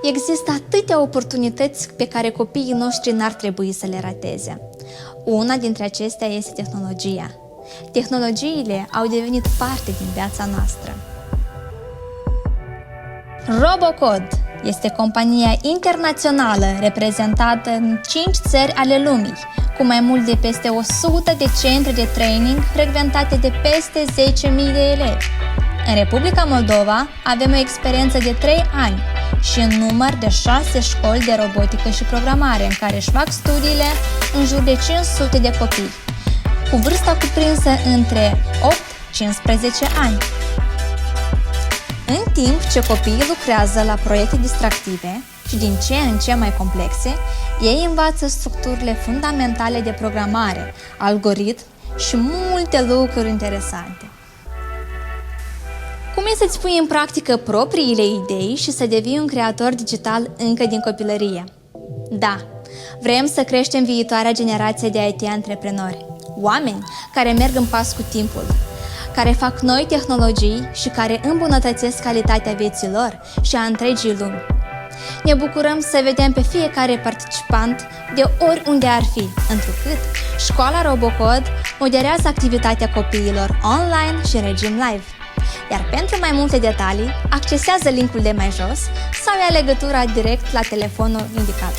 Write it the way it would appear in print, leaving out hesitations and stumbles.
Există atâtea oportunități pe care copiii noștri n-ar trebui să le rateze. Una dintre acestea este tehnologia. Tehnologiile au devenit parte din viața noastră. Robocod este compania internațională reprezentată în 5 țări ale lumii, cu mai mult de peste 100 de centre de training frecventate de peste 10.000 de elevi. În Republica Moldova avem o experiență de 3 ani și un număr de 6 școli de robotică și programare în care își fac studiile în jur de 500 de copii, cu vârsta cuprinsă între 8-15 ani. În timp ce copiii lucrează la proiecte distractive și din ce în ce mai complexe, ei învață structurile fundamentale de programare, algoritmi și multe lucruri interesante. Cum e să-ți pui în practică propriile idei și să devii un creator digital încă din copilărie? Da, vrem să creștem viitoarea generație de IT-antreprenori, oameni care merg în pas cu timpul, care fac noi tehnologii și care îmbunătățesc calitatea vieții lor și a întregii lumi. Ne bucurăm să vedem pe fiecare participant de oriunde ar fi, întrucât Școala Robocod moderează activitatea copiilor online și în regim live. Iar pentru mai multe detalii, accesează linkul de mai jos sau ia legătura direct la telefonul indicat.